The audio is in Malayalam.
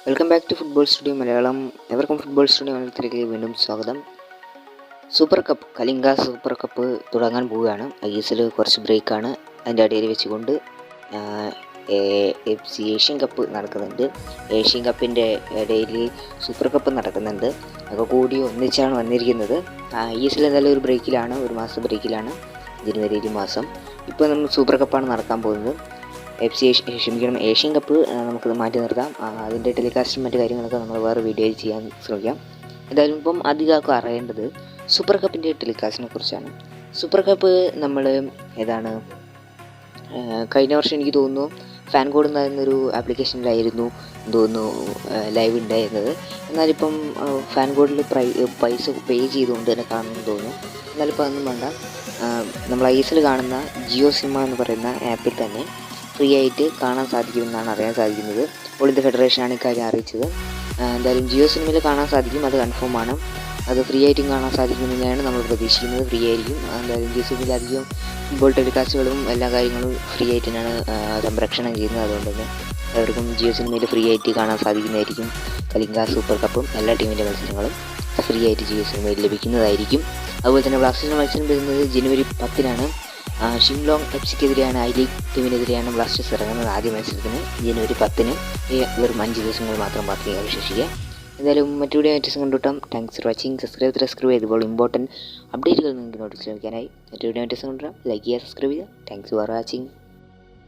Welcome back to football studio Malayalam. എവർക്കും ഫുട്ബോൾ സ്റ്റുഡിയോ മലയാളത്തിലേക്ക് വീണ്ടും സ്വാഗതം. Super cup Kalinga super cup തുടങ്ങാൻ പോവുകയാണ്. ISL കുറച്ച് ബ്രേക്കാണ്. അതിൻ്റെ ഇടയിൽ വെച്ചുകൊണ്ട് ഏഷ്യൻ കപ്പ് നടക്കുന്നുണ്ട്. ഏഷ്യൻ കപ്പിൻ്റെ ഇടയിൽ സൂപ്പർ കപ്പ് നടക്കുന്നുണ്ട്. അതൊക്കെ കൂടി ഒന്നിച്ചാണ് വന്നിരിക്കുന്നത്. ISL എന്തായാലും ഒരു ബ്രേക്കിലാണ്, ഒരു മാസം ബ്രേക്കിലാണ്, ജനുവരി മാസം. ഇപ്പോൾ നമ്മൾ സൂപ്പർ കപ്പാണ് നടക്കാൻ പോകുന്നത്. ഏഷ്യൻ കപ്പ് നമുക്കത് മാറ്റി നിർത്താം. അതിൻ്റെ ടെലികാസ്റ്റും മറ്റു കാര്യങ്ങളൊക്കെ നമ്മൾ വേറെ വീഡിയോയിൽ ചെയ്യാൻ ശ്രമിക്കാം. എന്തായാലും ഇപ്പം അധികം അറിയേണ്ടത് സൂപ്പർ കപ്പിൻ്റെ ടെലികാസ്റ്റിനെ കുറിച്ചാണ്. സൂപ്പർ കപ്പ് നമ്മൾ കഴിഞ്ഞ വർഷം എനിക്ക് തോന്നുന്നു ഫാൻ കോഡ് എന്നൊരു ആപ്ലിക്കേഷനിലായിരുന്നു തോന്നുന്നു ലൈവ് ഉണ്ടായിരുന്നത്. എന്നാലിപ്പം ഫാൻ കോഡിൽ പൈസ പേ ചെയ്തുകൊണ്ട് തന്നെ കാണുമെന്ന് തോന്നുന്നു. എന്നാലിപ്പോൾ അതൊന്നും വേണ്ട. നമ്മൾ ISL കാണുന്ന ജിയോ സിനിമ എന്ന് പറയുന്ന ആപ്പിൽ തന്നെ ഫ്രീ ആയിട്ട് കാണാൻ സാധിക്കുമെന്നാണ് അറിയാൻ സാധിക്കുന്നത്. ഓൾ ഇന്ത്യ ഫെഡറേഷനാണ് ഇക്കാര്യം അറിയിച്ചത്. എന്തായാലും ജിയോ സിനിമയിൽ കാണാൻ സാധിക്കും, അത് കൺഫേമാണ്. അത് ഫ്രീ ആയിട്ടും കാണാൻ സാധിക്കുമെന്നാണ് നമ്മൾ പ്രതീക്ഷിക്കുന്നത്. ഫ്രീ ആയിരിക്കും. എന്തായാലും ജിയോ സിനിമയിൽ അധികം ഫുട്ബോൾ ടെലികാസ്റ്റുകളും എല്ലാ കാര്യങ്ങളും ഫ്രീ ആയിട്ട് തന്നെയാണ് സംരക്ഷണം ചെയ്യുന്നത്. അതുകൊണ്ട് തന്നെ എല്ലാവർക്കും ജിയോ സിനിമയിൽ ഫ്രീ ആയിട്ട് കാണാൻ സാധിക്കുന്നതായിരിക്കും. കലിംഗ സൂപ്പർ കപ്പും എല്ലാ ടീമിൻ്റെ മത്സരങ്ങളും ഫ്രീ ആയിട്ട് ജിയോ സിനിമയിൽ ലഭിക്കുന്നതായിരിക്കും. അതുപോലെ തന്നെ ബ്ലാസ്റ്റേഴ്സിൻ്റെ മത്സരം വരുന്നത് ജനുവരി 10-നാണ്. ഷിംലോങ് FC-ക്കെതിരെയാണ്, ഐ ലീഗ് ടീമിനെതിരെയാണ് ബ്ലാസ്റ്റേഴ്സ് ഇറങ്ങുന്നത് ആദ്യ മത്സരത്തിന് ജനുവരി 10-ന്. വെറും 5 ദിവസങ്ങൾ മാത്രം ബാക്കി അവശേഷിക്കുക. എന്തായാലും മറ്റു വീഡിയോ വ്യത്യാസം കണ്ടുകിട്ടാം. Thanks for watching. സബ്സ്ക്രൈബ് ചെയ്തപ്പോൾ ഇമ്പോർട്ടൻറ്റ് അപ്ഡേറ്റുകൾ നിങ്ങൾക്ക് നോട്ടിഫിക്കേഷൻ ലഭിക്കാനായി. മറ്റു വീഡിയോ വ്യത്യാസം കണ്ടുകിട്ടാം. ലൈക്ക് ചെയ്യുക, സബ്സ്ക്രൈബ് ചെയ്യുക. Thanks for watching.